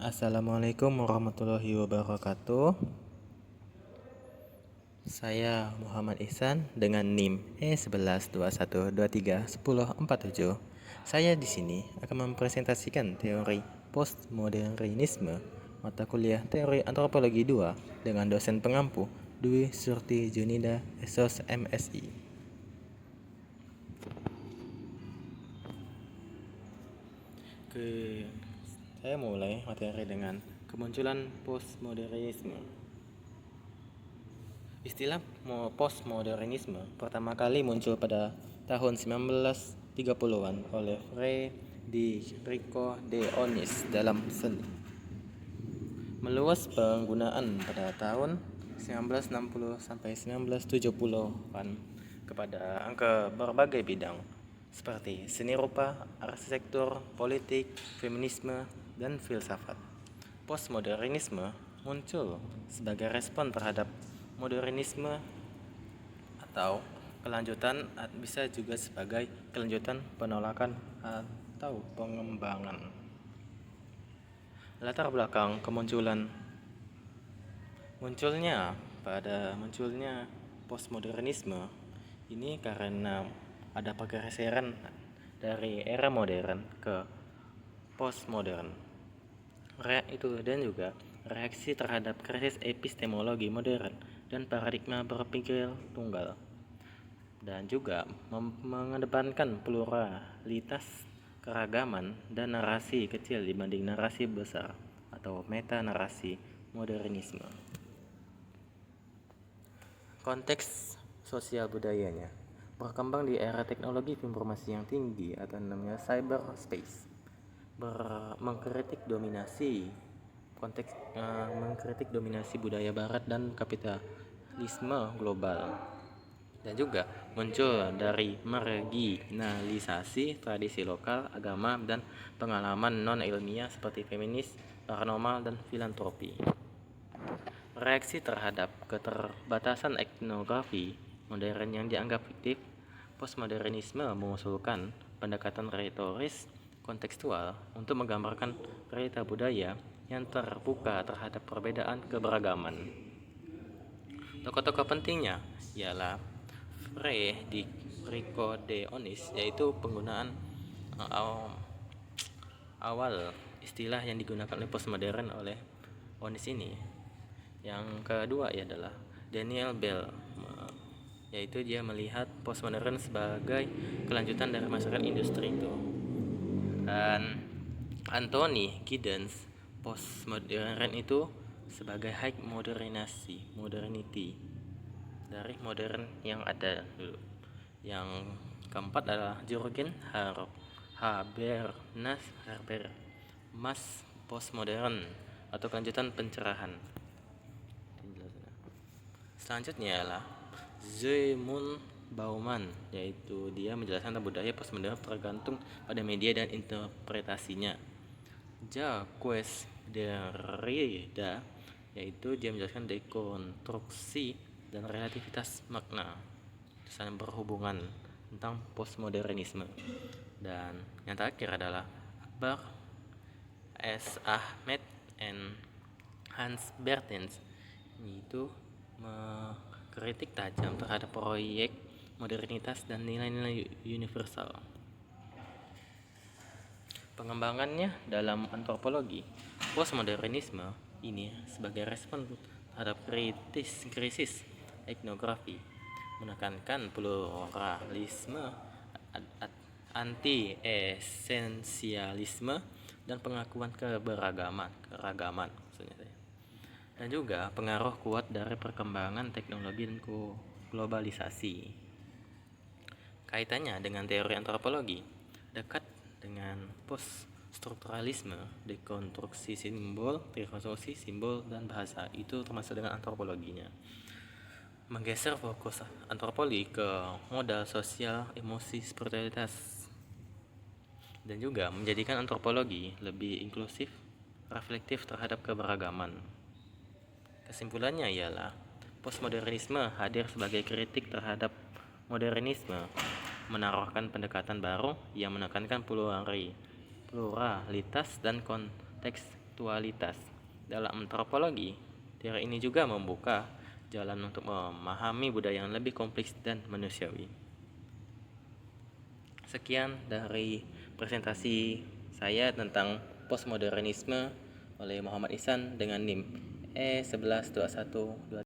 Assalamualaikum warahmatullahi wabarakatuh. Saya Muhammad Ihsan dengan NIM E1121231047. Saya di sini akan mempresentasikan teori postmodernisme mata kuliah Teori Antropologi 2 dengan dosen pengampu Dwi Surti Junida SOS MSI. Saya mulai materi dengan kemunculan postmodernisme. Istilah postmodernisme pertama kali muncul pada tahun 1930-an oleh Federico de Onís dalam seni. Meluas penggunaan pada tahun 1960 sampai 1970-an kepada berbagai bidang seperti seni rupa, arsitektur, politik, feminisme, dan filsafat. Postmodernisme muncul sebagai respon terhadap modernisme atau kelanjutan, bisa juga sebagai kelanjutan, penolakan, atau pengembangan. Latar belakang munculnya postmodernisme ini karena ada pergeseran dari era modern ke postmodern. Dan juga reaksi terhadap krisis epistemologi modern dan paradigma berpikir tunggal, dan juga mengedepankan pluralitas, keragaman, dan narasi kecil dibanding narasi besar atau meta narasi modernisme. Konteks sosial budayanya berkembang di era teknologi informasi yang tinggi atau namanya cyberspace, mengkritik dominasi budaya barat dan kapitalisme global, dan juga muncul dari marginalisasi tradisi lokal, agama, dan pengalaman non-ilmiah seperti feminis, paranormal, dan filantropi. Reaksi terhadap keterbatasan etnografi modern yang dianggap fiktif, postmodernisme mengusulkan pendekatan retoris kontekstual untuk menggambarkan realita budaya yang terbuka terhadap perbedaan keberagaman. Tokoh-tokoh pentingnya ialah Federico de Onís, yaitu penggunaan awal istilah yang digunakan oleh postmodern oleh Onís ini. Yang kedua adalah Daniel Bell, yaitu dia melihat postmodern sebagai kelanjutan dari masyarakat industri itu. Dan Anthony Giddens, postmodern itu sebagai high modernity dari modern yang ada dulu. Yang keempat adalah Jürgen Habermas, postmodern atau kelanjutan pencerahan. Selanjutnya adalah Zygmunt Bauman, yaitu dia menjelaskan tentang budaya postmodern tergantung pada media dan interpretasinya. Jacques Derrida, yaitu dia menjelaskan dekonstruksi dan relativitas makna, saling berhubungan tentang postmodernisme. Dan yang terakhir adalah Akbar S. Ahmed and Hans Bertens, yaitu mengkritik tajam terhadap proyek modernitas dan nilai-nilai universal. Pengembangannya dalam antropologi, postmodernisme ini sebagai respon terhadap krisis etnografi, menekankan pluralisme, anti-esensialisme, dan pengakuan keragaman maksudnya. Dan juga pengaruh kuat dari perkembangan teknologi dan globalisasi. Kaitannya dengan teori antropologi dekat dengan poststrukturalisme, dekonstruksi simbol, rekonstruksi simbol dan bahasa, itu termasuk dengan antropologinya. Menggeser fokus antropologi ke modal sosial, emosi, spiritualitas, dan juga menjadikan antropologi lebih inklusif, reflektif terhadap keberagaman. Kesimpulannya ialah postmodernisme hadir sebagai kritik terhadap modernisme, menaruhkan pendekatan baru yang menekankan pluralitas dan konteks kontekstualitas. Dalam antropologi, teori ini juga membuka jalan untuk memahami budaya yang lebih kompleks dan manusiawi. Sekian dari presentasi saya tentang postmodernisme oleh Muhammad Ihsan dengan NIM E112123.